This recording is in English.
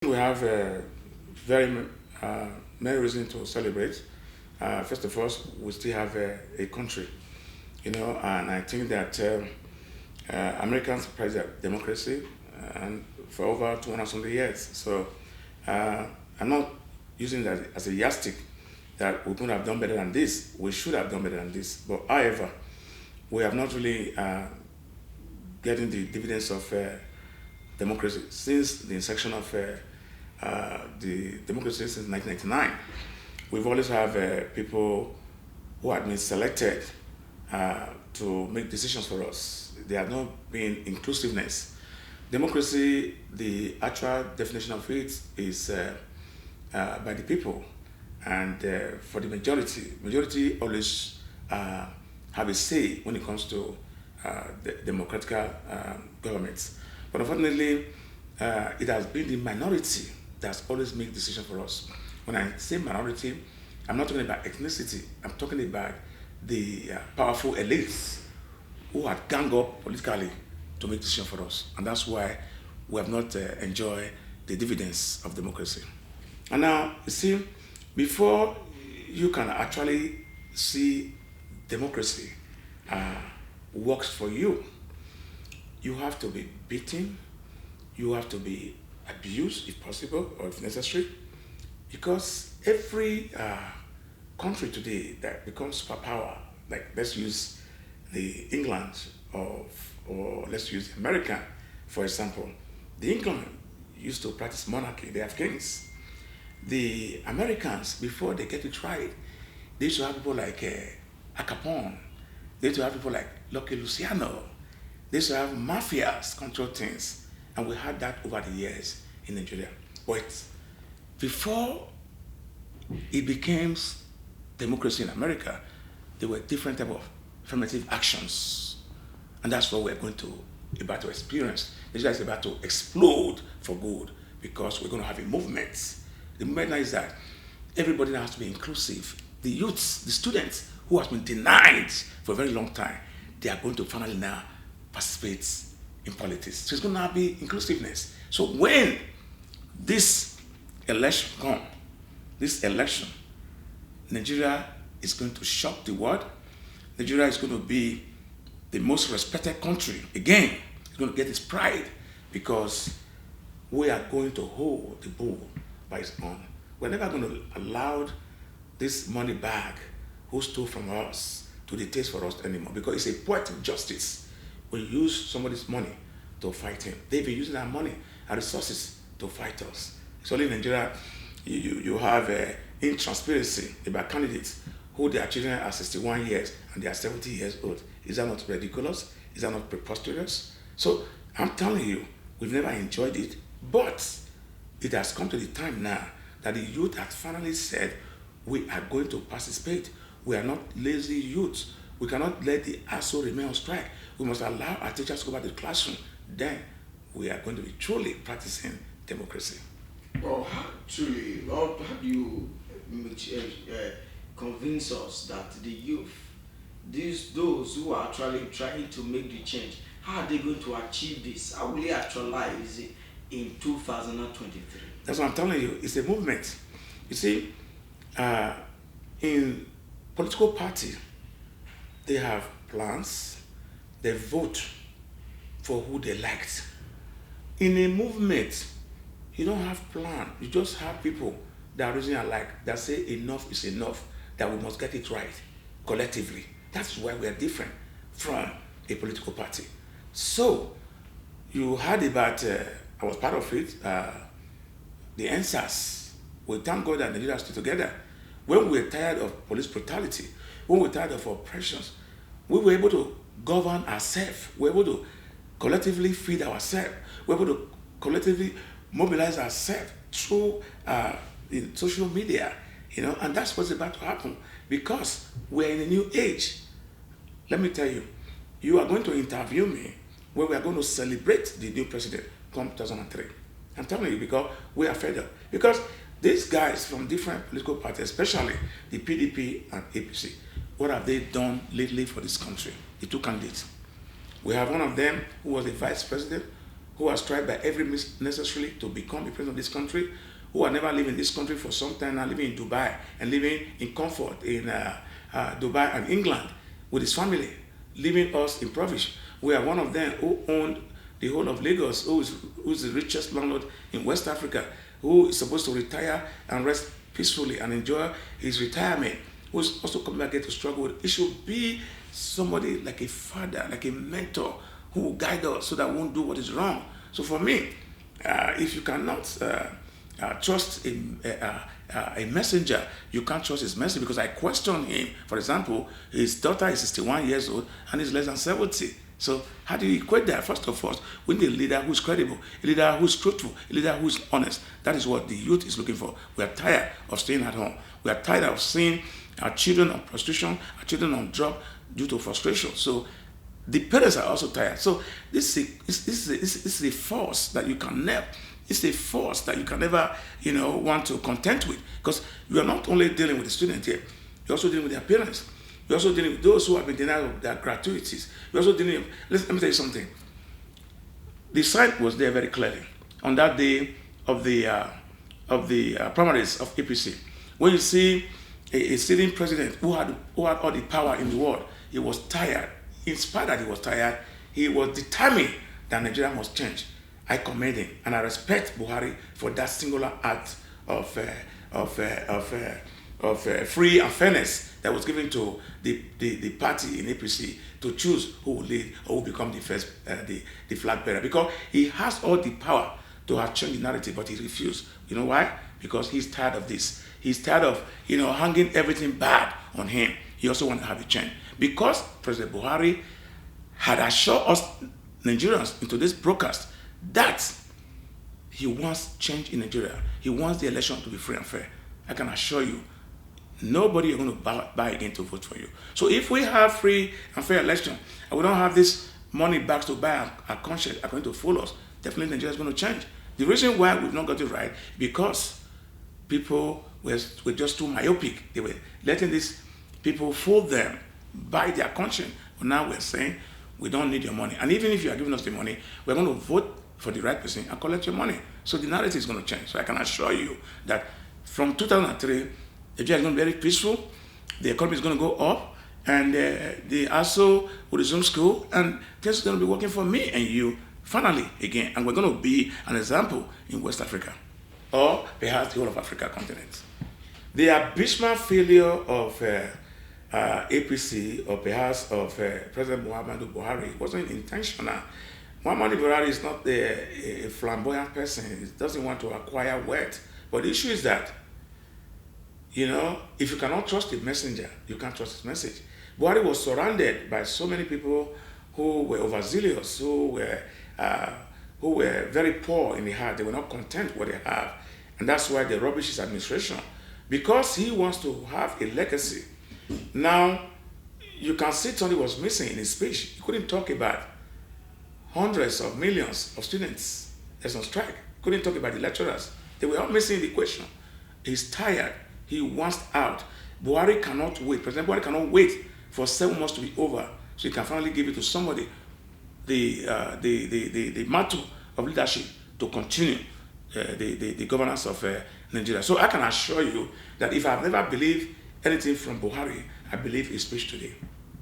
We have many reasons to celebrate. First of all, we still have a country, and I think that Americans prize their democracy and for over 200 something years. So I'm not using that as a yardstick that we could have done better than this. We should have done better than this. But however, we have not really getting the dividends of democracy since the inception of the democracy since 1999. We've always have people who have been selected to make decisions for us. There have not been inclusiveness. Democracy, the actual definition of it is by the people, and for the majority always have a say when it comes to the democratic governments. But unfortunately, it has been the minority that's always made decisions for us. When I say minority, I'm not talking about ethnicity. I'm talking about the powerful elites who had ganged up politically to make decisions for us. And that's why we have not enjoyed the dividends of democracy. And now, you see, before you can actually see democracy works for you, you have to be beaten, you have to be abused if possible or if necessary, because every country today that becomes superpower, like let's use the England or let's use America, for example. The England used to practice monarchy, they have kings. The Americans, before they get it right, they used to have people like Al Capone, they used to have people like Lucky Luciano, they used to have mafias control things, and we had that over the years in Nigeria. But before it became democracy in America, there were different type of affirmative actions, and that's what we're going to about to experience. Nigeria is about to explode for good because we're going to have a movement. The movement now is that everybody now has to be inclusive. The youths, the students who have been denied for a very long time, they are going to finally now participate in politics. So it's going to be inclusiveness. So when this election, Nigeria is going to shock the world. Nigeria is going to be the most respected country. Again, it's going to get its pride because we are going to hold the bull by its own. We're never going to allow this money bag who stole from us to dictate for us anymore because it's a poetic justice. We use somebody's money to fight him. They've been using our money and resources to fight us. So in Nigeria, you have intransparency about candidates who their children are 61 years and they are 70 years old. Is that not ridiculous? Is that not preposterous? So I'm telling you, we've never enjoyed it, but it has come to the time now that the youth has finally said, we are going to participate. We are not lazy youths. We cannot let the ASO remain on strike. We must allow our teachers to go back to the classroom. Then we are going to be truly practicing democracy. Well, how do you convince us that the youth, those who are actually trying to make the change, how are they going to achieve this? How will they actualize it in 2023? That's what I'm telling you. It's a movement. You see, in political party, they have plans. They vote for who they liked. In a movement, you don't have plan. You just have people that are reasoning alike, that say enough is enough, that we must get it right collectively. That's why we are different from a political party. So, you heard about, I was part of it, the answers. We thank God that Nigeria stood together. When we were tired of police brutality, when we were tired of oppressions, we were able to govern ourselves. We were able to collectively feed ourselves. We were able to collectively mobilize ourselves through in social media, and that's what's about to happen because we're in a new age. Let me tell you, you are going to interview me where we are going to celebrate the new president come 2003. I'm telling you because we are fed up. Because these guys from different political parties, especially the PDP and APC, what have they done lately for this country? The two candidates. We have one of them who was the vice president, who has tried by every means necessary to become the president of this country, who are never living in this country for some time now, living in Dubai and living in comfort in Dubai and England with his family, leaving us impoverished. We are one of them who owned the whole of Lagos, who's the richest landlord in West Africa, who is supposed to retire and rest peacefully and enjoy his retirement, who's also coming back here to struggle with. It should be somebody like a father, like a mentor, who will guide us so that we won't do what is wrong. So for me, if you cannot trust a messenger, you can't trust his message, because I question him. For example, his daughter is 61 years old and is less than 70. So how do you equate that? First of all, we need a leader who's credible, a leader who's truthful, a leader who's honest. That is what the youth is looking for. We are tired of staying at home. We are tired of seeing our children on prostitution, our children on drug due to frustration. So the parents are also tired. So this is a force that you can never. It's a force that you can never, want to contend with, because you are not only dealing with the student here, you're also dealing with their parents. You're also dealing with those who have been denied of their gratuities. You're also dealing with, let me tell you something. The sign was there very clearly on that day of the primaries of APC. When you see a sitting president who had all the power in the world, he was tired. In spite that he was tired, he was determined that Nigeria must change. I commend him and I respect Buhari for that singular act of free and fairness that was given to the party in APC to choose who will lead or who will become the first the flag bearer, because he has all the power to have changed the narrative, but he refused. You know why? Because he's tired of this. He's tired of hanging everything bad on him. He also wants to have a change, because President Buhari had assured us Nigerians into this broadcast that he wants change in Nigeria. He wants the election to be free and fair. I can assure you, nobody is going to buy again to vote for you. So if we have free and fair election, and we don't have this money back to buy our conscience are going to follow us, definitely Nigeria is going to change. The reason why we've not got it right, because people were just too myopic. They were letting these people fool them by their conscience. But now we're saying, we don't need your money. And even if you are giving us the money, we're going to vote for the right person and collect your money. So the narrative is going to change. So I can assure you that from 2003, Nigeria is going to be very peaceful. The economy is going to go up, and they also will resume school, and this is going to be working for me and you finally again. And we're going to be an example in West Africa, or perhaps the whole of Africa continent. The abysmal failure of APC, or perhaps of President Muhammadu Buhari, wasn't intentional. Muhammadu Buhari is not a flamboyant person. He doesn't want to acquire wealth. But the issue is that, if you cannot trust the messenger, you can't trust his message. Buhari was surrounded by so many people who were overzealous, who were very poor in the heart. They were not content with what they have. And that's why they rubbish his administration, because he wants to have a legacy. Now, you can see Tony was missing in his speech. He couldn't talk about hundreds of millions of students that's on strike. He couldn't talk about the lecturers. They were all missing the equation. He's tired. He wants out. Buhari cannot wait. President Buhari cannot wait for 7 months to be over so he can finally give it to somebody the mantle of leadership to continue the governance of Nigeria. So I can assure you that if I've never believed anything from Buhari, I believe his speech today.